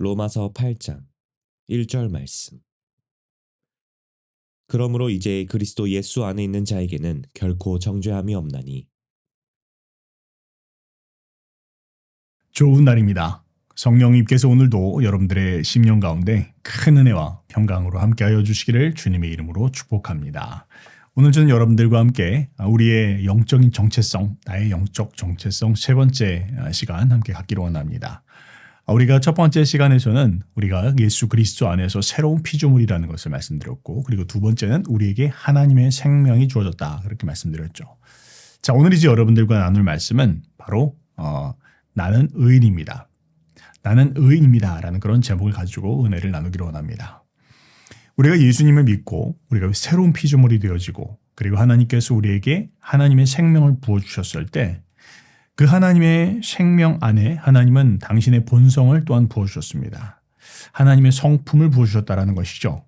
로마서 8장 1절 말씀. 그러므로 이제 그리스도 예수 안에 있는 자에게는 결코 정죄함이 없나니. 좋은 날입니다. 성령님께서 오늘도 여러분들의 심령 가운데 큰 은혜와 평강으로 함께하여 주시기를 주님의 이름으로 축복합니다. 오늘 저는 여러분들과 함께 우리의 영적인 정체성, 나의 영적 정체성 세 번째 시간 함께 갖기로 원합니다. 우리가 첫 번째 시간에서는 우리가 예수 그리스도 안에서 새로운 피조물이라는 것을 말씀드렸고, 그리고 두 번째는 우리에게 하나님의 생명이 주어졌다 그렇게 말씀드렸죠. 자, 오늘 이제 여러분들과 나눌 말씀은 바로 나는 의인입니다. 나는 의인입니다 라는 그런 제목을 가지고 은혜를 나누기로 원합니다. 우리가 예수님을 믿고 우리가 새로운 피조물이 되어지고, 그리고 하나님께서 우리에게 하나님의 생명을 부어주셨을 때 그 하나님의 생명 안에 하나님은 당신의 본성을 또한 부어주셨습니다. 하나님의 성품을 부어주셨다는 것이죠.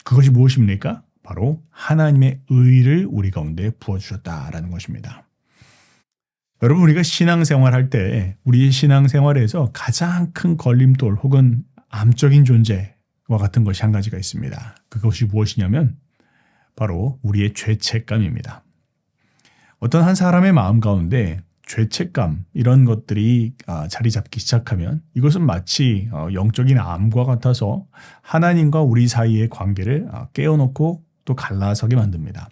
그것이 무엇입니까? 바로 하나님의 의를 우리 가운데 부어주셨다라는 것입니다. 여러분, 우리가 신앙생활할 때 우리 신앙생활에서 가장 큰 걸림돌 혹은 암적인 존재와 같은 것이 한 가지가 있습니다. 그것이 무엇이냐면 바로 우리의 죄책감입니다. 어떤 한 사람의 마음 가운데 죄책감 이런 것들이 자리 잡기 시작하면 이것은 마치 영적인 암과 같아서 하나님과 우리 사이의 관계를 깨어놓고 또 갈라서게 만듭니다.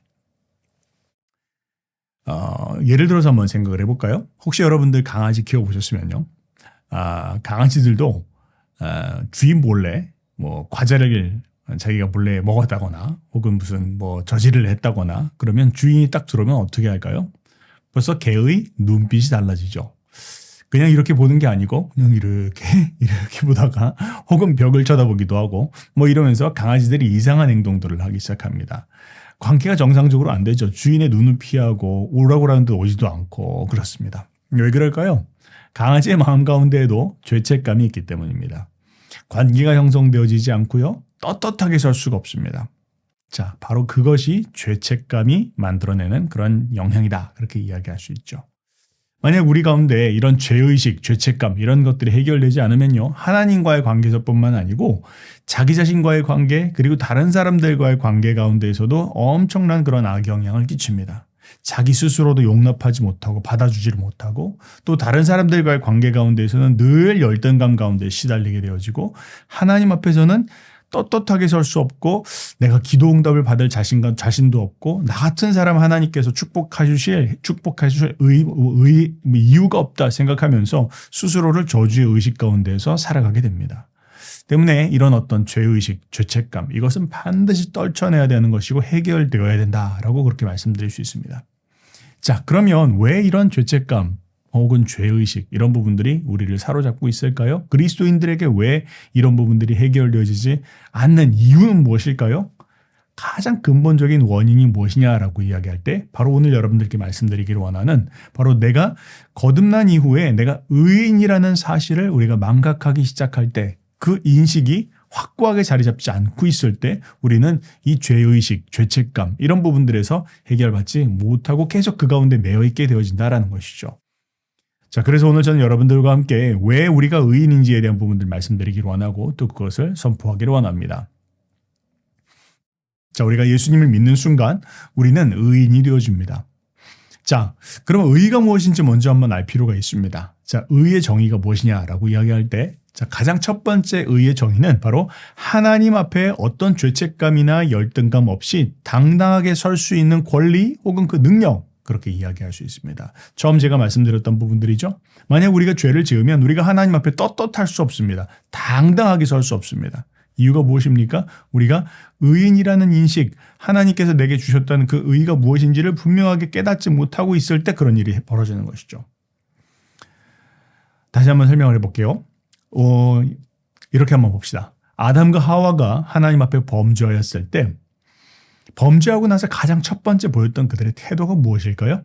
예를 들어서 한번 생각을 해볼까요? 혹시 여러분들 강아지 키워보셨으면요. 강아지들도 주인 몰래 과자를 자기가 몰래 먹었다거나 혹은 무슨 저지를 했다거나 그러면 주인이 딱 들어오면 어떻게 할까요? 벌써 개의 눈빛이 달라지죠. 그냥 이렇게 보는 게 아니고 그냥 이렇게 보다가 혹은 벽을 쳐다보기도 하고 이러면서 강아지들이 이상한 행동들을 하기 시작합니다. 관계가 정상적으로 안 되죠. 주인의 눈을 피하고 오라고 하는데 오지도 않고 그렇습니다. 왜 그럴까요? 강아지의 마음 가운데에도 죄책감이 있기 때문입니다. 관계가 형성되어지지 않고요. 떳떳하게 설 수가 없습니다. 자, 바로 그것이 죄책감이 만들어내는 그런 영향이다. 그렇게 이야기할 수 있죠. 만약 우리 가운데 이런 죄의식, 죄책감 이런 것들이 해결되지 않으면요. 하나님과의 관계에서뿐만 아니고 자기 자신과의 관계 그리고 다른 사람들과의 관계 가운데에서도 엄청난 그런 악영향을 끼칩니다. 자기 스스로도 용납하지 못하고 받아주지를 못하고 또 다른 사람들과의 관계 가운데에서는 늘 열등감 가운데 시달리게 되어지고 하나님 앞에서는 떳떳하게 설 수 없고 내가 기도 응답을 받을 자신도 없고 나 같은 사람 하나님께서 축복하실 이유가 없다 생각하면서 스스로를 저주의 의식 가운데서 살아가게 됩니다. 때문에 이런 어떤 죄의식, 죄책감 이것은 반드시 떨쳐내야 되는 것이고 해결되어야 된다라고 그렇게 말씀드릴 수 있습니다. 자, 그러면 왜 이런 죄책감 혹은 죄의식 이런 부분들이 우리를 사로잡고 있을까요? 그리스도인들에게 왜 이런 부분들이 해결되어지지 않는 이유는 무엇일까요? 가장 근본적인 원인이 무엇이냐라고 이야기할 때 바로 오늘 여러분들께 말씀드리기를 원하는 바로 내가 거듭난 이후에 내가 의인이라는 사실을 우리가 망각하기 시작할 때 그 인식이 확고하게 자리 잡지 않고 있을 때 우리는 이 죄의식, 죄책감 이런 부분들에서 해결받지 못하고 계속 그 가운데 매여 있게 되어진다라는 것이죠. 자, 그래서 오늘 저는 여러분들과 함께 왜 우리가 의인인지에 대한 부분들 말씀드리기를 원하고 또 그것을 선포하기를 원합니다. 자, 우리가 예수님을 믿는 순간 우리는 의인이 되어집니다. 자, 그럼 의가 무엇인지 먼저 한번 알 필요가 있습니다. 자, 의의 정의가 무엇이냐라고 이야기할 때 자, 가장 첫 번째 의의 정의는 바로 하나님 앞에 어떤 죄책감이나 열등감 없이 당당하게 설 수 있는 권리 혹은 그 능력 그렇게 이야기할 수 있습니다. 처음 제가 말씀드렸던 부분들이죠. 만약 우리가 죄를 지으면 우리가 하나님 앞에 떳떳할 수 없습니다. 당당하게 설 수 없습니다. 이유가 무엇입니까? 우리가 의인이라는 인식, 하나님께서 내게 주셨다는 그 의의가 무엇인지를 분명하게 깨닫지 못하고 있을 때 그런 일이 벌어지는 것이죠. 다시 한번 설명을 해볼게요. 이렇게 한번 봅시다. 아담과 하와가 하나님 앞에 범죄하였을 때 범죄하고 나서 가장 첫 번째 보였던 그들의 태도가 무엇일까요?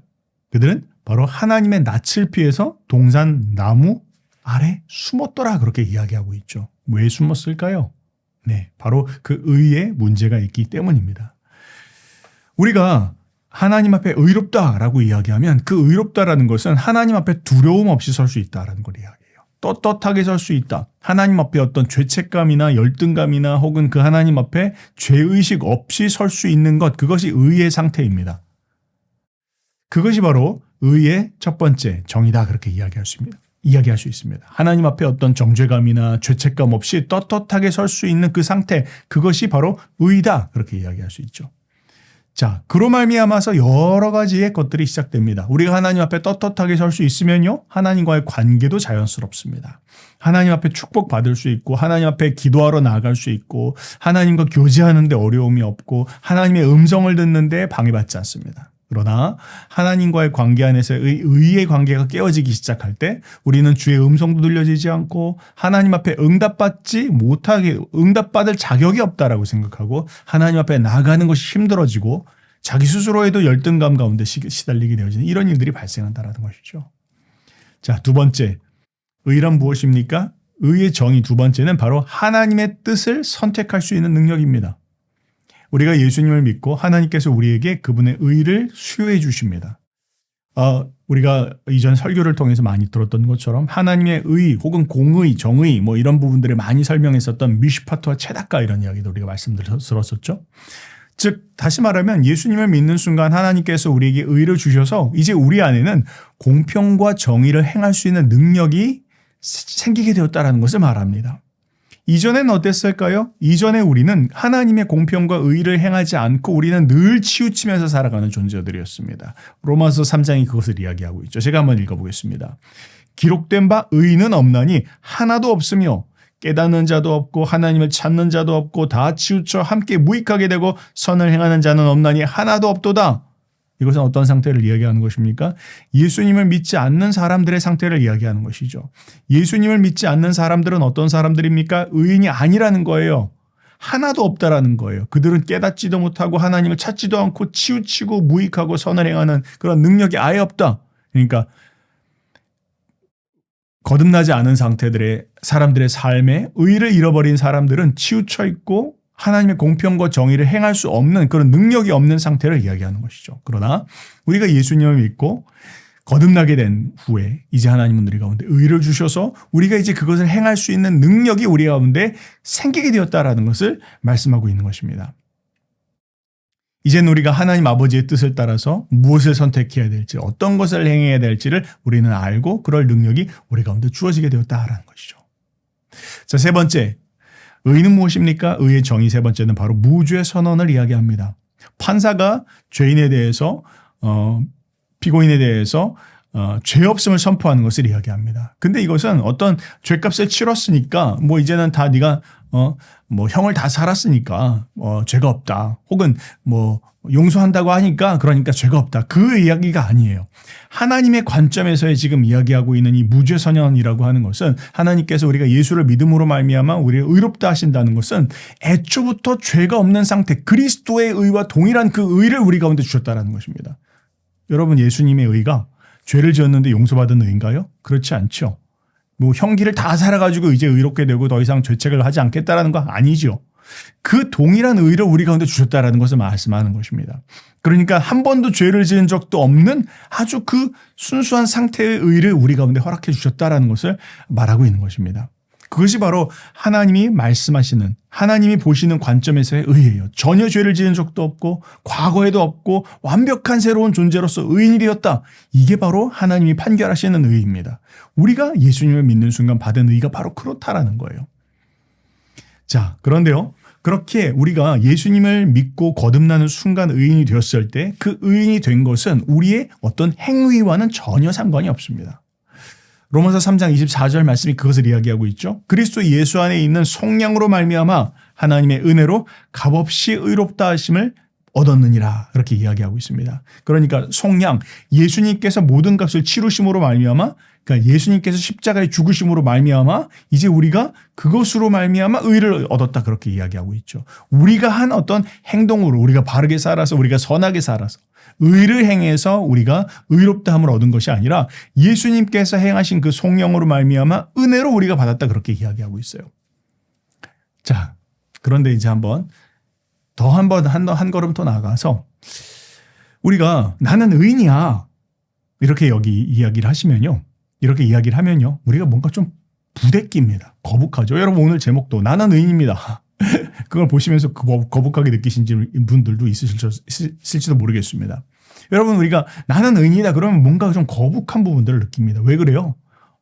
그들은 바로 하나님의 낯을 피해서 동산 나무 아래 숨었더라 그렇게 이야기하고 있죠. 왜 숨었을까요? 네, 바로 그 의에 문제가 있기 때문입니다. 우리가 하나님 앞에 의롭다라고 이야기하면 그 의롭다라는 것은 하나님 앞에 두려움 없이 설 수 있다라는 걸 이야기해요. 떳떳하게 설 수 있다. 하나님 앞에 어떤 죄책감이나 열등감이나 혹은 그 하나님 앞에 죄의식 없이 설 수 있는 것, 그것이 의의 상태입니다. 그것이 바로 의의 첫 번째 정의다, 그렇게 이야기할 수 있습니다. 하나님 앞에 어떤 정죄감이나 죄책감 없이 떳떳하게 설 수 있는 그 상태, 그것이 바로 의다, 그렇게 이야기할 수 있죠. 자, 그로 말미암아서 여러 가지의 것들이 시작됩니다. 우리가 하나님 앞에 떳떳하게 설 수 있으면요, 하나님과의 관계도 자연스럽습니다. 하나님 앞에 축복받을 수 있고, 하나님 앞에 기도하러 나아갈 수 있고, 하나님과 교제하는 데 어려움이 없고, 하나님의 음성을 듣는데 방해받지 않습니다. 그러나 하나님과의 관계 안에서의 의의 관계가 깨어지기 시작할 때 우리는 주의 음성도 들려지지 않고 하나님 앞에 응답받을 자격이 없다라고 생각하고 하나님 앞에 나가는 것이 힘들어지고 자기 스스로에도 열등감 가운데 시달리게 되어지는 이런 일들이 발생한다는 것이죠. 자, 두 번째, 의란 무엇입니까? 의의 정의 두 번째는 바로 하나님의 뜻을 선택할 수 있는 능력입니다. 우리가 예수님을 믿고 하나님께서 우리에게 그분의 의를 수여해 주십니다. 우리가 이전 설교를 통해서 많이 들었던 것처럼 하나님의 의 혹은 공의, 정의 뭐 이런 부분들을 많이 설명했었던 미슈파트와 체다까 이런 이야기도 우리가 말씀드렸었죠. 즉 다시 말하면 예수님을 믿는 순간 하나님께서 우리에게 의를 주셔서 이제 우리 안에는 공평과 정의를 행할 수 있는 능력이 생기게 되었다는 것을 말합니다. 이전에는 어땠을까요? 이전에 우리는 하나님의 공평과 의를 행하지 않고 우리는 늘 치우치면서 살아가는 존재들이었습니다. 로마서 3장이 그것을 이야기하고 있죠. 제가 한번 읽어보겠습니다. 기록된 바 의는 없나니 하나도 없으며 깨닫는 자도 없고 하나님을 찾는 자도 없고 다 치우쳐 함께 무익하게 되고 선을 행하는 자는 없나니 하나도 없도다. 이것은 어떤 상태를 이야기하는 것입니까? 예수님을 믿지 않는 사람들의 상태를 이야기하는 것이죠. 예수님을 믿지 않는 사람들은 어떤 사람들입니까? 의인이 아니라는 거예요. 하나도 없다라는 거예요. 그들은 깨닫지도 못하고 하나님을 찾지도 않고 치우치고 무익하고 선을 행하는 그런 능력이 아예 없다. 그러니까 거듭나지 않은 상태들의 사람들의 삶에 의를 잃어버린 사람들은 치우쳐 있고 하나님의 공평과 정의를 행할 수 없는 그런 능력이 없는 상태를 이야기하는 것이죠. 그러나 우리가 예수님을 믿고 거듭나게 된 후에 이제 하나님은 우리 가운데 의를 주셔서 우리가 이제 그것을 행할 수 있는 능력이 우리 가운데 생기게 되었다라는 것을 말씀하고 있는 것입니다. 이제는 우리가 하나님 아버지의 뜻을 따라서 무엇을 선택해야 될지 어떤 것을 행해야 될지를 우리는 알고 그럴 능력이 우리 가운데 주어지게 되었다라는 것이죠. 자, 세 번째. 의는 무엇입니까? 의의 정의 세 번째는 바로 무죄 선언을 이야기합니다. 판사가 죄인에 대해서 피고인에 대해서 죄 없음을 선포하는 것을 이야기합니다. 근데 이것은 어떤 죄값을 치렀으니까 뭐 이제는 다 네가 뭐 형을 다 살았으니까 죄가 없다. 혹은 뭐 용서한다고 하니까 그러니까 죄가 없다. 그 이야기가 아니에요. 하나님의 관점에서의 지금 이야기하고 있는 이 무죄 선언이라고 하는 것은 하나님께서 우리가 예수를 믿음으로 말미암아 우리를 의롭다 하신다는 것은 애초부터 죄가 없는 상태, 그리스도의 의와 동일한 그 의를 우리 가운데 주셨다는 것입니다. 여러분, 예수님의 의가 죄를 지었는데 용서받은 의인가요? 그렇지 않죠. 뭐 형기를 다 살아가지고 이제 의롭게 되고 더 이상 죄책을 하지 않겠다라는 거 아니죠. 그 동일한 의를 우리 가운데 주셨다라는 것을 말씀하는 것입니다. 그러니까 한 번도 죄를 지은 적도 없는 아주 그 순수한 상태의 의를 우리 가운데 허락해 주셨다라는 것을 말하고 있는 것입니다. 그것이 바로 하나님이 말씀하시는, 하나님이 보시는 관점에서의 의예요. 전혀 죄를 지은 적도 없고 과거에도 없고 완벽한 새로운 존재로서 의인이 되었다. 이게 바로 하나님이 판결하시는 의입니다. 우리가 예수님을 믿는 순간 받은 의가 바로 그렇다라는 거예요. 자, 그런데요. 그렇게 우리가 예수님을 믿고 거듭나는 순간 의인이 되었을 때 그 의인이 된 것은 우리의 어떤 행위와는 전혀 상관이 없습니다. 로마서 3장 24절 말씀이 그것을 이야기하고 있죠. 그리스도 예수 안에 있는 속량으로 말미암아 하나님의 은혜로 값없이 의롭다 하심을 얻었느니라, 그렇게 이야기하고 있습니다. 그러니까 속량, 예수님께서 모든 값을 치루심으로 말미암아, 그러니까 예수님께서 십자가에 죽으심으로 말미암아 이제 우리가 그것으로 말미암아 의를 얻었다, 그렇게 이야기하고 있죠. 우리가 한 어떤 행동으로 우리가 바르게 살아서 우리가 선하게 살아서 의를 행해서 우리가 의롭다함을 얻은 것이 아니라 예수님께서 행하신 그 속량으로 말미암아 은혜로 우리가 받았다, 그렇게 이야기하고 있어요. 자, 그런데 이제 한 걸음 더 나아가서 우리가 나는 의인이야 이렇게 이야기를 하면요, 우리가 뭔가 좀 부대끼입니다. 거북하죠. 여러분 오늘 제목도 나는 의인입니다. 그걸 보시면서 거북하게 느끼신 분들도 있으실지도 모르겠습니다. 여러분 우리가 나는 의인이다 그러면 뭔가 좀 거북한 부분들을 느낍니다. 왜 그래요?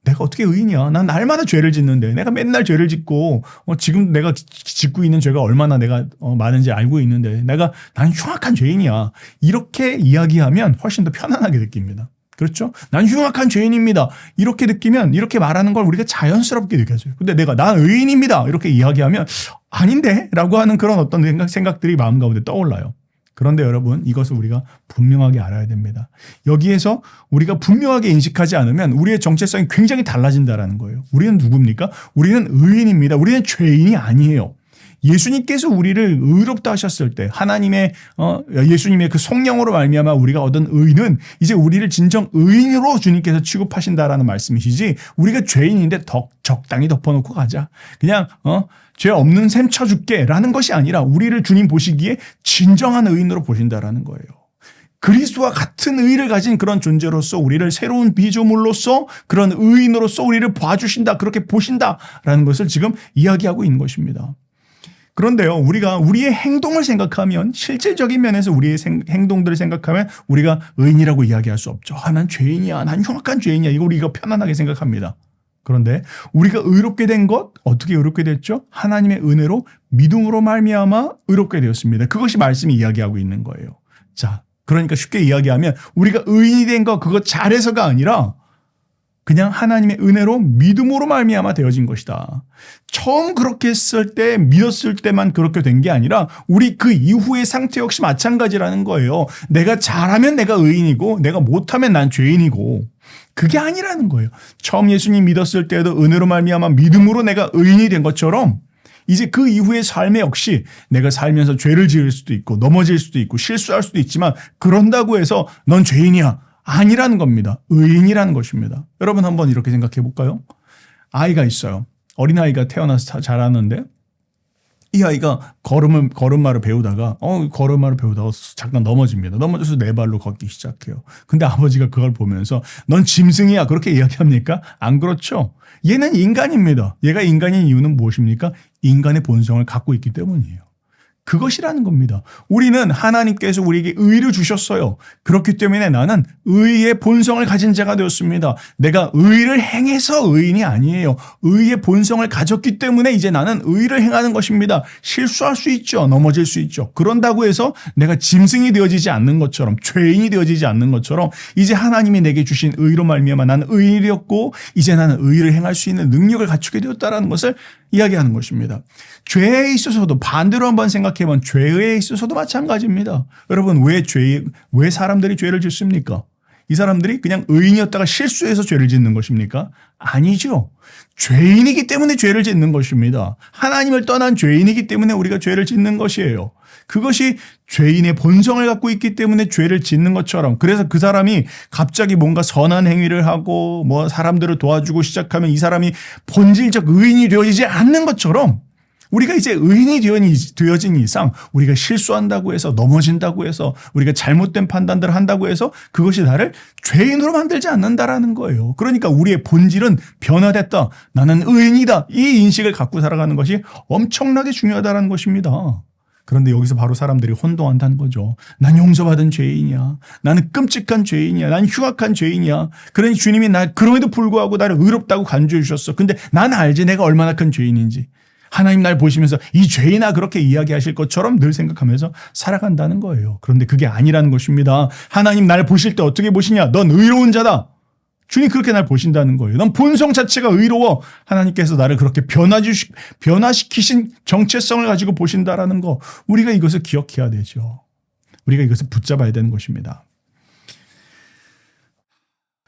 내가 어떻게 의인이야? 난 날마다 죄를 짓는데 내가 맨날 죄를 짓고 지금 내가 짓고 있는 죄가 얼마나 내가 많은지 알고 있는데 난 흉악한 죄인이야. 이렇게 이야기하면 훨씬 더 편안하게 느낍니다. 그렇죠? 난 흉악한 죄인입니다. 이렇게 느끼면 이렇게 말하는 걸 우리가 자연스럽게 느껴져요. 근데 난 의인입니다. 이렇게 이야기하면 아닌데? 라고 하는 그런 어떤 생각들이 마음 가운데 떠올라요. 그런데 여러분 이것을 우리가 분명하게 알아야 됩니다. 여기에서 우리가 분명하게 인식하지 않으면 우리의 정체성이 굉장히 달라진다는 거예요. 우리는 누굽니까? 우리는 의인입니다. 우리는 죄인이 아니에요. 예수님께서 우리를 의롭다 하셨을 때 예수님의 그 성령으로 말미암아 우리가 얻은 의는 이제 우리를 진정 의인으로 주님께서 취급하신다라는 말씀이시지 우리가 죄인인데 적당히 덮어놓고 가자. 그냥 죄 없는 셈 쳐줄게 라는 것이 아니라 우리를 주님 보시기에 진정한 의인으로 보신다라는 거예요. 그리스도와 같은 의를 가진 그런 존재로서 우리를 새로운 피조물로서 그런 의인으로서 우리를 봐주신다. 그렇게 보신다라는 것을 지금 이야기하고 있는 것입니다. 그런데요, 우리가 우리의 행동을 생각하면 실질적인 면에서 우리의 행동들을 생각하면 우리가 의인이라고 이야기할 수 없죠. 난 죄인이야. 난 흉악한 죄인이야. 이거 우리가 편안하게 생각합니다. 그런데 우리가 의롭게 된 것 어떻게 의롭게 됐죠? 하나님의 은혜로 믿음으로 말미암아 의롭게 되었습니다. 그것이 말씀이 이야기하고 있는 거예요. 자, 그러니까 쉽게 이야기하면 우리가 의인이 된 거 그거 잘해서가 아니라 그냥 하나님의 은혜로 믿음으로 말미암아 되어진 것이다. 처음 그렇게 했을 때 믿었을 때만 그렇게 된 게 아니라 우리 그 이후의 상태 역시 마찬가지라는 거예요. 내가 잘하면 내가 의인이고 내가 못하면 난 죄인이고 그게 아니라는 거예요. 처음 예수님 믿었을 때도 은혜로 말미암아 믿음으로 내가 의인이 된 것처럼 이제 그 이후의 삶에 역시 내가 살면서 죄를 지을 수도 있고 넘어질 수도 있고 실수할 수도 있지만 그런다고 해서 넌 죄인이야. 아니라는 겁니다. 의인이라는 것입니다. 여러분 한번 이렇게 생각해 볼까요? 아이가 있어요. 어린아이가 태어나서 자라는데 이 아이가 걸음마를 배우다가 잠깐 넘어집니다. 넘어져서 네 발로 걷기 시작해요. 근데 아버지가 그걸 보면서 넌 짐승이야 그렇게 이야기합니까? 안 그렇죠. 얘는 인간입니다. 얘가 인간인 이유는 무엇입니까? 인간의 본성을 갖고 있기 때문이에요. 그것이라는 겁니다. 우리는 하나님께서 우리에게 의를 주셨어요. 그렇기 때문에 나는 의의 본성을 가진 자가 되었습니다. 내가 의를 행해서 의인이 아니에요. 의의 본성을 가졌기 때문에 이제 나는 의를 행하는 것입니다. 실수할 수 있죠. 넘어질 수 있죠. 그런다고 해서 내가 짐승이 되어지지 않는 것처럼 죄인이 되어지지 않는 것처럼 이제 하나님이 내게 주신 의로 말미암아 나는 의인이 되었고 이제 나는 의를 행할 수 있는 능력을 갖추게 되었다라는 것을 이야기하는 것입니다. 죄에 있어서도 반대로 한번 생각해보면 죄에 있어서도 마찬가지입니다. 여러분 왜 사람들이 죄를 짓습니까? 이 사람들이 그냥 의인이었다가 실수해서 죄를 짓는 것입니까? 아니죠. 죄인이기 때문에 죄를 짓는 것입니다. 하나님을 떠난 죄인이기 때문에 우리가 죄를 짓는 것이에요. 그것이 죄인의 본성을 갖고 있기 때문에 죄를 짓는 것처럼 그래서 그 사람이 갑자기 뭔가 선한 행위를 하고 사람들을 도와주고 시작하면 이 사람이 본질적 의인이 되어지지 않는 것처럼 우리가 이제 의인이 되어진 이상 우리가 실수한다고 해서 넘어진다고 해서 우리가 잘못된 판단들을 한다고 해서 그것이 나를 죄인으로 만들지 않는다라는 거예요. 그러니까 우리의 본질은 변화됐다. 나는 의인이다. 이 인식을 갖고 살아가는 것이 엄청나게 중요하다는 것입니다. 그런데 여기서 바로 사람들이 혼동한다는 거죠. 난 용서받은 죄인이야. 나는 끔찍한 죄인이야. 난 흉악한 죄인이야. 그러니 주님이 그럼에도 불구하고 나를 의롭다고 간주해 주셨어. 근데 난 알지 내가 얼마나 큰 죄인인지. 하나님 날 보시면서 이 죄인아 그렇게 이야기하실 것처럼 늘 생각하면서 살아간다는 거예요. 그런데 그게 아니라는 것입니다. 하나님 날 보실 때 어떻게 보시냐? 넌 의로운 자다. 주님 그렇게 날 보신다는 거예요. 넌 본성 자체가 의로워. 하나님께서 나를 그렇게 변화시키신 정체성을 가지고 보신다라는 거. 우리가 이것을 기억해야 되죠. 우리가 이것을 붙잡아야 되는 것입니다.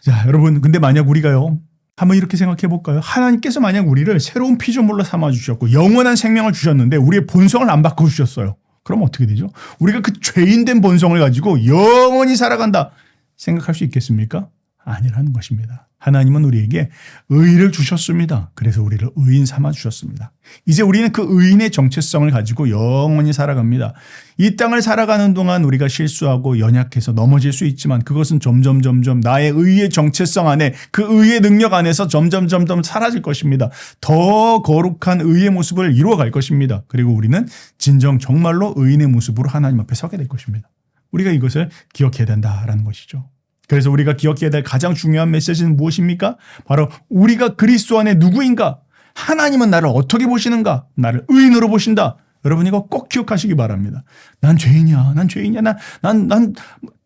자, 여러분 근데 만약 우리가요. 한번 이렇게 생각해 볼까요? 하나님께서 만약 우리를 새로운 피조물로 삼아 주셨고 영원한 생명을 주셨는데 우리의 본성을 안 바꿔 주셨어요. 그럼 어떻게 되죠? 우리가 그 죄인된 본성을 가지고 영원히 살아간다 생각할 수 있겠습니까? 아니라는 것입니다. 하나님은 우리에게 의를 주셨습니다. 그래서 우리를 의인 삼아 주셨습니다. 이제 우리는 그 의인의 정체성을 가지고 영원히 살아갑니다. 이 땅을 살아가는 동안 우리가 실수하고 연약해서 넘어질 수 있지만 그것은 점점 나의 의의 정체성 안에 그 의의 능력 안에서 점점 사라질 것입니다. 더 거룩한 의의 모습을 이루어갈 것입니다. 그리고 우리는 진정 정말로 의인의 모습으로 하나님 앞에 서게 될 것입니다. 우리가 이것을 기억해야 된다라는 것이죠. 그래서 우리가 기억해야 될 가장 중요한 메시지는 무엇입니까? 바로 우리가 그리스도 안에 누구인가? 하나님은 나를 어떻게 보시는가? 나를 의인으로 보신다. 여러분 이거 꼭 기억하시기 바랍니다. 난 죄인이야. 난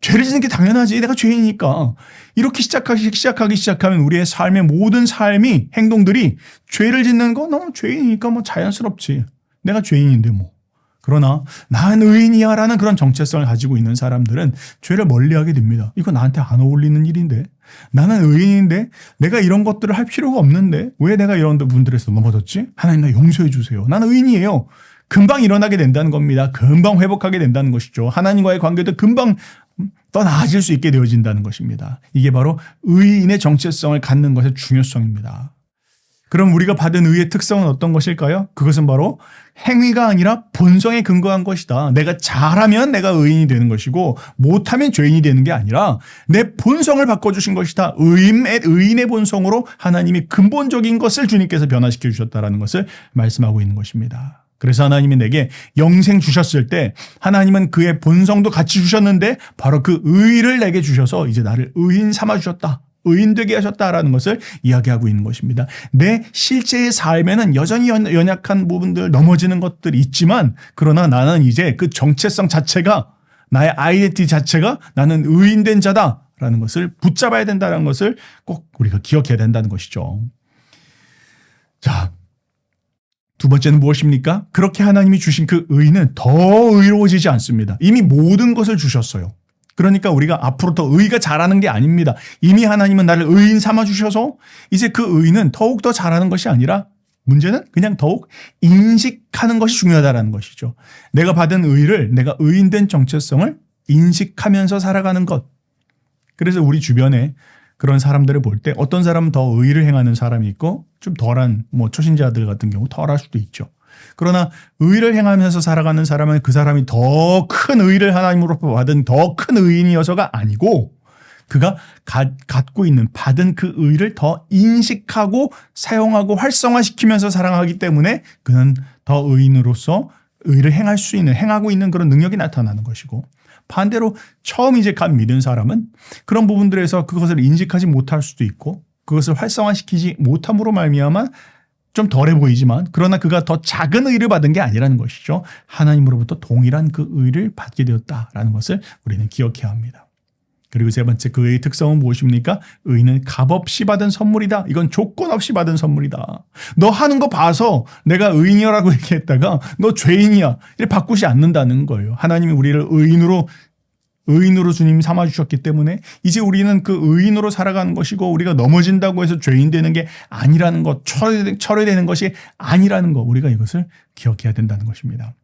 죄를 짓는 게 당연하지. 내가 죄인이니까. 이렇게 시작하면 우리의 삶의 모든 삶이 행동들이 죄를 짓는 거 너무 죄인이니까 뭐 자연스럽지. 내가 죄인인데 뭐. 그러나 난 의인이야 라는 그런 정체성을 가지고 있는 사람들은 죄를 멀리하게 됩니다. 이거 나한테 안 어울리는 일인데 나는 의인인데 내가 이런 것들을 할 필요가 없는데 왜 내가 이런 분들에서 넘어졌지? 하나님 나 용서해 주세요. 나는 의인이에요. 금방 일어나게 된다는 겁니다. 금방 회복하게 된다는 것이죠. 하나님과의 관계도 금방 더 나아질 수 있게 되어진다는 것입니다. 이게 바로 의인의 정체성을 갖는 것의 중요성입니다. 그럼 우리가 받은 의의 특성은 어떤 것일까요? 그것은 바로 행위가 아니라 본성에 근거한 것이다. 내가 잘하면 내가 의인이 되는 것이고 못하면 죄인이 되는 게 아니라 내 본성을 바꿔주신 것이다. 의인의 본성으로 하나님이 근본적인 것을 주님께서 변화시켜 주셨다는 것을 말씀하고 있는 것입니다. 그래서 하나님이 내게 영생 주셨을 때 하나님은 그의 본성도 같이 주셨는데 바로 그 의를 내게 주셔서 이제 나를 의인 삼아 주셨다. 의인되게 하셨다라는 것을 이야기하고 있는 것입니다. 내 실제의 삶에는 여전히 연약한 부분들 넘어지는 것들이 있지만 그러나 나는 이제 그 정체성 자체가 나의 아이덴티티 자체가 나는 의인된 자다라는 것을 붙잡아야 된다는 것을 꼭 우리가 기억해야 된다는 것이죠. 자, 두 번째는 무엇입니까? 그렇게 하나님이 주신 그 의는 더 의로워지지 않습니다. 이미 모든 것을 주셨어요. 그러니까 우리가 앞으로 더 의가 잘하는 게 아닙니다. 이미 하나님은 나를 의인 삼아 주셔서 이제 그 의는 더욱 더 잘하는 것이 아니라 문제는 그냥 더욱 인식하는 것이 중요하다는 것이죠. 내가 받은 의를 내가 의인된 정체성을 인식하면서 살아가는 것. 그래서 우리 주변에 그런 사람들을 볼 때 어떤 사람은 더 의를 행하는 사람이 있고 좀 덜한 초신자들 같은 경우 덜할 수도 있죠. 그러나 의를 행하면서 살아가는 사람은 그 사람이 더 큰 의를 하나님으로 받은 더 큰 의인이어서가 아니고 그가 갖고 있는 받은 그 의를 더 인식하고 사용하고 활성화시키면서 살아가기 때문에 그는 더 의인으로서 의를 행하고 있는 그런 능력이 나타나는 것이고 반대로 처음 이제 갓 믿은 사람은 그런 부분들에서 그것을 인식하지 못할 수도 있고 그것을 활성화시키지 못함으로 말미암아 좀 덜해 보이지만 그러나 그가 더 작은 의를 받은 게 아니라는 것이죠. 하나님으로부터 동일한 그 의를 받게 되었다라는 것을 우리는 기억해야 합니다. 그리고 세 번째 그 의의 특성은 무엇입니까? 의는 값없이 받은 선물이다. 이건 조건 없이 받은 선물이다. 너 하는 거 봐서 내가 의인이라고 얘기했다가 너 죄인이야. 이렇게 바꾸지 않는다는 거예요. 하나님이 우리를 의인으로 주님이 삼아주셨기 때문에 이제 우리는 그 의인으로 살아가는 것이고 우리가 넘어진다고 해서 죄인 되는 게 아니라는 것, 철회되는 것이 아니라는 것, 우리가 이것을 기억해야 된다는 것입니다.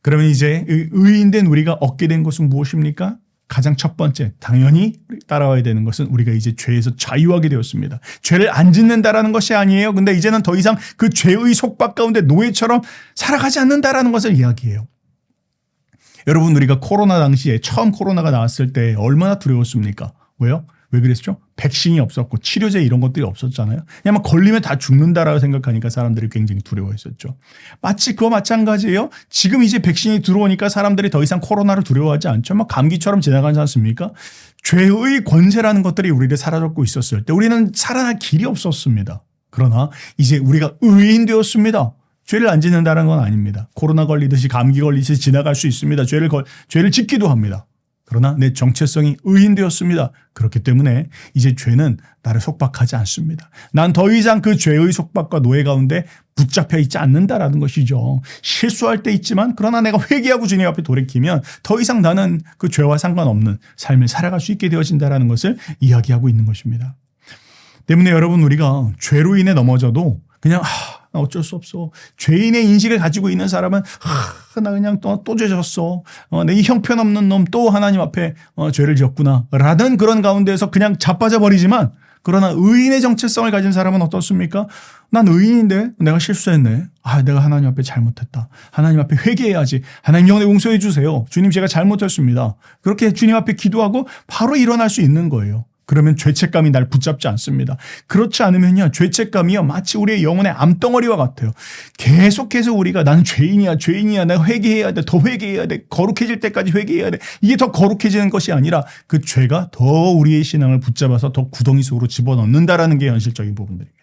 그러면 이제 의인된 우리가 얻게 된 것은 무엇입니까? 가장 첫 번째, 당연히 따라와야 되는 것은 우리가 이제 죄에서 자유하게 되었습니다. 죄를 안 짓는다라는 것이 아니에요. 근데 이제는 더 이상 그 죄의 속박 가운데 노예처럼 살아가지 않는다라는 것을 이야기해요. 여러분 우리가 코로나 당시에 처음 코로나가 나왔을 때 얼마나 두려웠습니까? 왜요? 왜 그랬죠? 백신이 없었고 치료제 이런 것들이 없었잖아요. 그냥 걸리면 다 죽는다라고 생각하니까 사람들이 굉장히 두려워했었죠. 마치 그와 마찬가지예요. 지금 이제 백신이 들어오니까 사람들이 더 이상 코로나를 두려워하지 않죠. 막 감기처럼 지나가지 않습니까? 죄의 권세라는 것들이 우리를 사로잡고 있었을 때 우리는 살아날 길이 없었습니다. 그러나 이제 우리가 의인 되었습니다. 죄를 안 짓는다는 건 아닙니다. 코로나 걸리듯이 감기 걸리듯이 지나갈 수 있습니다. 죄를 짓기도 합니다. 그러나 내 정체성이 의인되었습니다. 그렇기 때문에 이제 죄는 나를 속박하지 않습니다. 난 더 이상 그 죄의 속박과 노예 가운데 붙잡혀 있지 않는다라는 것이죠. 실수할 때 있지만 그러나 내가 회개하고 주님 앞에 돌이키면 더 이상 나는 그 죄와 상관없는 삶을 살아갈 수 있게 되어진다라는 것을 이야기하고 있는 것입니다. 때문에 여러분 우리가 죄로 인해 넘어져도 그냥 나 어쩔 수 없어. 죄인의 인식을 가지고 있는 사람은 나 그냥 또 죄졌어. 내 이 형편없는 놈 또 하나님 앞에 죄를 지었구나 라는 그런 가운데에서 그냥 자빠져 버리지만, 그러나 의인의 정체성을 가진 사람은 어떻습니까? 난 의인인데 내가 실수했네. 내가 하나님 앞에 잘못했다. 하나님 앞에 회개해야지. 하나님 영혼에 용서해 주세요. 주님 제가 잘못했습니다. 그렇게 주님 앞에 기도하고 바로 일어날 수 있는 거예요. 그러면 죄책감이 날 붙잡지 않습니다. 그렇지 않으면요, 죄책감이요 마치 우리의 영혼의 암덩어리와 같아요. 계속해서 우리가 나는 죄인이야 내가 회개해야 돼, 더 회개해야 돼, 거룩해질 때까지 회개해야 돼, 이게 더 거룩해지는 것이 아니라 그 죄가 더 우리의 신앙을 붙잡아서 더 구덩이 속으로 집어넣는다라는 게 현실적인 부분들입니다.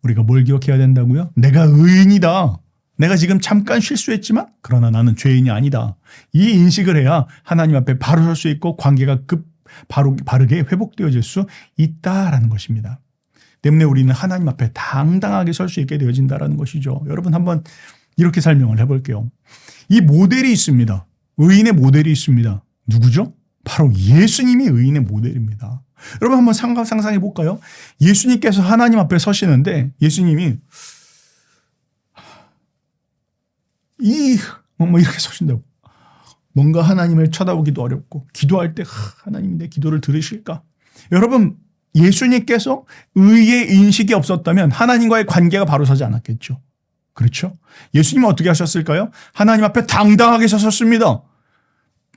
우리가 뭘 기억해야 된다고요? 내가 의인이다. 내가 지금 잠깐 실수했지만 그러나 나는 죄인이 아니다. 이 인식을 해야 하나님 앞에 바로 설 수 있고 관계가 바르게 회복되어질 수 있다라는 것입니다. 때문에 우리는 하나님 앞에 당당하게 설 수 있게 되어진다라는 것이죠. 여러분 한번 이렇게 설명을 해볼게요. 이 모델이 있습니다. 의인의 모델이 있습니다. 누구죠? 바로 예수님이 의인의 모델입니다. 여러분 한번 상상해 볼까요? 예수님께서 하나님 앞에 서시는데 예수님이 이렇게 서신다고. 뭔가 하나님을 쳐다보기도 어렵고 기도할 때 하나님이 내 기도를 들으실까? 여러분 예수님께서 의의 인식이 없었다면 하나님과의 관계가 바로 서지 않았겠죠. 그렇죠? 예수님은 어떻게 하셨을까요? 하나님 앞에 당당하게 서셨습니다.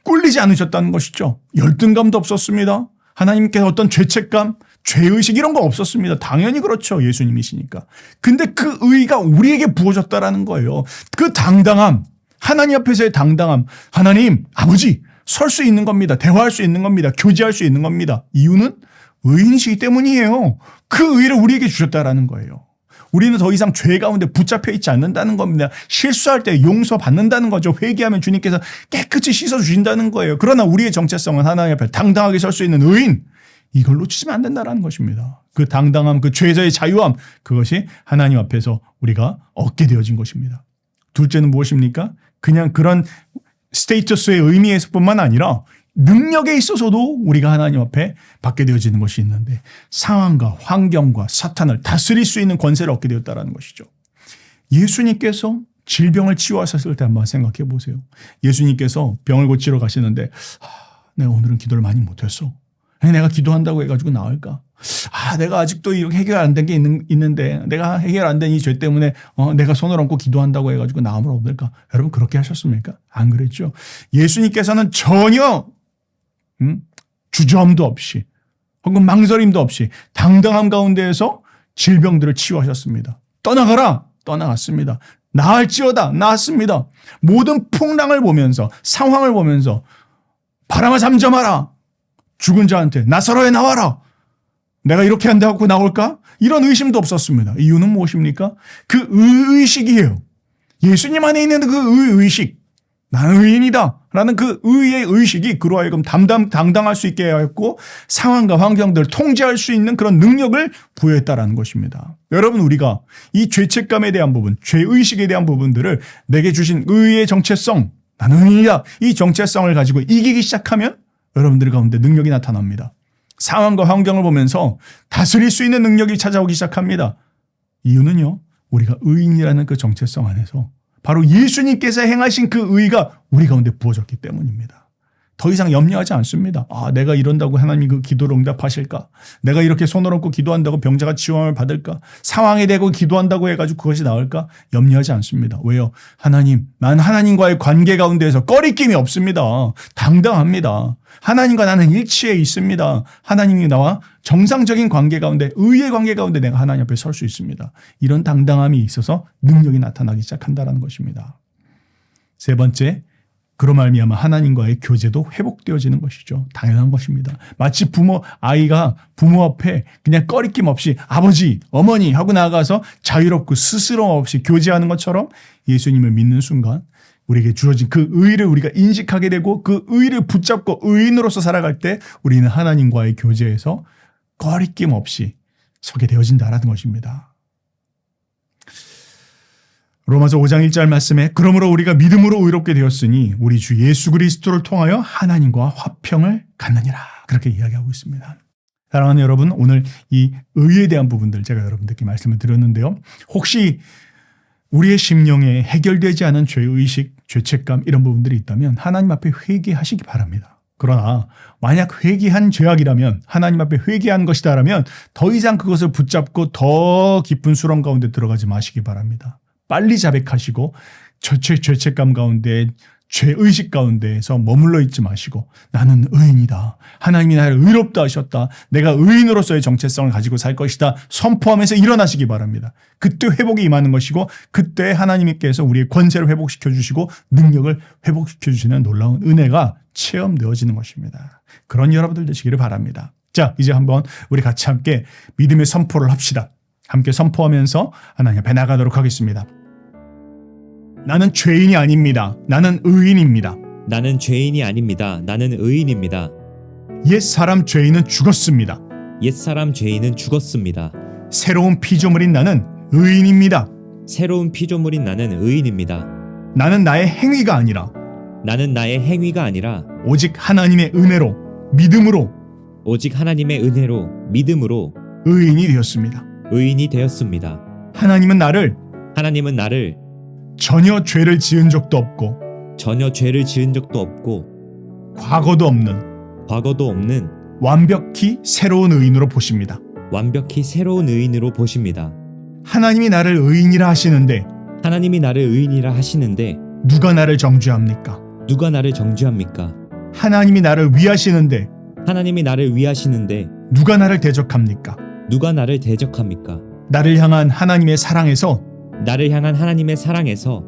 꿀리지 않으셨다는 것이죠. 열등감도 없었습니다. 하나님께서 어떤 죄책감, 죄의식 이런 거 없었습니다. 당연히 그렇죠. 예수님이시니까. 근데 그 의의가 우리에게 부어졌다라는 거예요. 그 당당함, 하나님 앞에서의 당당함, 하나님, 아버지, 설 수 있는 겁니다. 대화할 수 있는 겁니다. 교제할 수 있는 겁니다. 이유는 의인이시기 때문이에요. 그 의의를 우리에게 주셨다라는 거예요. 우리는 더 이상 죄 가운데 붙잡혀 있지 않는다는 겁니다. 실수할 때 용서받는다는 거죠. 회개하면 주님께서 깨끗이 씻어주신다는 거예요. 그러나 우리의 정체성은 하나님 앞에 당당하게 설 수 있는 의인, 이걸 놓치면 안 된다는 것입니다. 그 당당함, 그 죄에서의 자유함, 그것이 하나님 앞에서 우리가 얻게 되어진 것입니다. 둘째는 무엇입니까? 그냥 그런 스테이터스의 의미에서뿐만 아니라 능력에 있어서도 우리가 하나님 앞에 받게 되어지는 것이 있는데, 상황과 환경과 사탄을 다스릴 수 있는 권세를 얻게 되었다는 것이죠. 예수님께서 질병을 치유하셨을 때 한번 생각해 보세요. 예수님께서 병을 고치러 가시는데 내가 오늘은 기도를 많이 못했어. 내가 기도한다고 해가지고 나을까? 내가 아직도 이렇게 해결 안 된 게 있는데 내가 해결 안 된 이 죄 때문에 내가 손을 얹고 기도한다고 해가지고 나음을 얻을까? 여러분 그렇게 하셨습니까? 안 그랬죠. 예수님께서는 전혀 주저함도 없이 혹은 망설임도 없이 당당함 가운데에서 질병들을 치유하셨습니다. 떠나가라! 떠나갔습니다. 나을지어다! 나았습니다. 모든 풍랑을 보면서 상황을 보면서 바람아 잠잠하라! 죽은 자한테 나사로에 나와라! 내가 이렇게 한다고 나올까? 이런 의심도 없었습니다. 이유는 무엇입니까? 그 의의식이에요. 예수님 안에 있는 그 의의식. 나는 의인이다 라는 그 의의 의식이 그로 하여금 당당할 수 있게 하였고 상황과 환경들을 통제할 수 있는 그런 능력을 부여했다라는 것입니다. 여러분 우리가 이 죄책감에 대한 부분, 죄의식에 대한 부분들을 내게 주신 의의 정체성, 나는 의인이다, 이 정체성을 가지고 이기기 시작하면 여러분들 가운데 능력이 나타납니다. 상황과 환경을 보면서 다스릴 수 있는 능력이 찾아오기 시작합니다. 이유는요, 우리가 의인이라는 그 정체성 안에서 바로 예수님께서 행하신 그 의의가 우리 가운데 부어졌기 때문입니다. 더 이상 염려하지 않습니다. 내가 이런다고 하나님이 그 기도를 응답하실까? 내가 이렇게 손을 얹고 기도한다고 병자가 치유함을 받을까? 상황에 대고 기도한다고 해가지고 그것이 나올까? 염려하지 않습니다. 왜요? 하나님, 난 하나님과의 관계 가운데에서 꺼리낌이 없습니다. 당당합니다. 하나님과 나는 일치해 있습니다. 하나님이 나와 정상적인 관계 가운데, 의의 관계 가운데 내가 하나님 앞에 설 수 있습니다. 이런 당당함이 있어서 능력이 나타나기 시작한다는 것입니다. 세 번째, 그로 말미암아 하나님과의 교제도 회복되어지는 것이죠. 당연한 것입니다. 마치 아이가 부모 앞에 그냥 꺼리낌 없이 아버지, 어머니 하고 나아가서 자유롭고 스스럼 없이 교제하는 것처럼 예수님을 믿는 순간 우리에게 주어진 그 의의를 우리가 인식하게 되고 그 의의를 붙잡고 의인으로서 살아갈 때 우리는 하나님과의 교제에서 꺼리낌 없이 서게 되어진다라는 것입니다. 로마서 5장 1절 말씀에 그러므로 우리가 믿음으로 의롭게 되었으니 우리 주 예수 그리스도를 통하여 하나님과 화평을 갖느니라. 그렇게 이야기하고 있습니다. 사랑하는 여러분, 오늘 이 의에 대한 부분들 제가 여러분들께 말씀을 드렸는데요. 혹시 우리의 심령에 해결되지 않은 죄의식, 죄책감 이런 부분들이 있다면 하나님 앞에 회개하시기 바랍니다. 그러나 만약 회개한 죄악이라면, 하나님 앞에 회개한 것이다라면 더 이상 그것을 붙잡고 더 깊은 수렁 가운데 들어가지 마시기 바랍니다. 빨리 자백하시고 죄책감 가운데, 죄의식 가운데에서 머물러 있지 마시고 나는 의인이다. 하나님이 나를 의롭다 하셨다. 내가 의인으로서의 정체성을 가지고 살 것이다. 선포하면서 일어나시기 바랍니다. 그때 회복이 임하는 것이고 그때 하나님께서 우리의 권세를 회복시켜 주시고 능력을 회복시켜 주시는 놀라운 은혜가 체험되어지는 것입니다. 그런 여러분들 되시기를 바랍니다. 자, 이제 한번 우리 같이 함께 믿음의 선포를 합시다. 함께 선포하면서 하나님 앞에 나가도록 하겠습니다. 나는 죄인이 아닙니다. 나는 의인입니다. 나는 죄인이 아닙니다. 나는 의인입니다. 옛 사람 죄인은 죽었습니다. 옛사람 죄인은 죽었습니다. 새로운 피조물인 나는 의인입니다. 새로운 피조물인 나는 의인입니다. 나는 나의 행위가 아니라 나는 나의 행위가 아니라 오직 하나님의 은혜로, 믿음으로 오직 하나님의 은혜로 믿음으로 의인이 되었습니다. 의인이 되었습니다. 하나님은 나를 하나님은 나를 전혀 죄를 지은 적도 없고 전혀 죄를 지은 적도 없고 과거도 없는 과거도 없는 완벽히 새로운 의인으로 보십니다. 완벽히 새로운 의인으로 보십니다. 하나님이 나를 의인이라 하시는데 하나님이 나를 의인이라 하시는데 누가 나를 정죄합니까? 누가 나를 정죄합니까? 하나님이 나를 위하시는데 하나님이 나를 위하시는데 누가 나를 대적합니까? 누가 나를 대적합니까? 나를 향한 하나님의 사랑에서 나를 향한 하나님의 사랑에서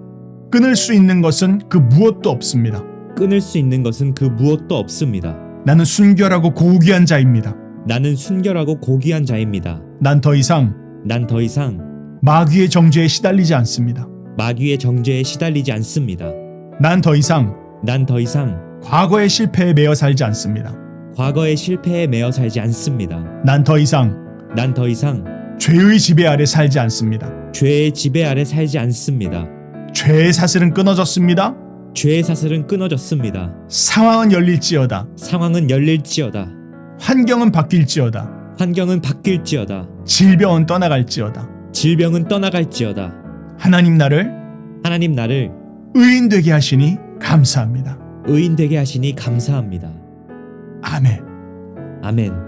끊을 수 있는 것은 그 무엇도 없습니다. 끊을 수 있는 것은 그 무엇도 없습니다. 나는 순결하고 고귀한 자입니다. 나는 순결하고 고귀한 자입니다. 난 더 이상 난 더 이상 마귀의 정죄에 시달리지 않습니다. 마귀의 정죄에 시달리지 않습니다. 난 더 이상 난 더 이상 과거의 실패에 매여 살지 않습니다. 과거의 실패에 매여 살지 않습니다. 난 더 이상 난 더 이상 죄의 지배 아래 살지 않습니다. 죄의 지배 아래 살지 않습니다. 죄의 사슬은 끊어졌습니다. 죄의 사슬은 끊어졌습니다. 상황은 열릴지어다. 상황은 열릴지어다. 환경은 바뀔지어다. 환경은 바뀔지어다. 질병은 떠나갈지어다. 질병은 떠나갈지어다. 하나님 나를 하나님 나를 의인 되게 하시니 감사합니다. 의인 되게 하시니 감사합니다. 아멘. 아멘.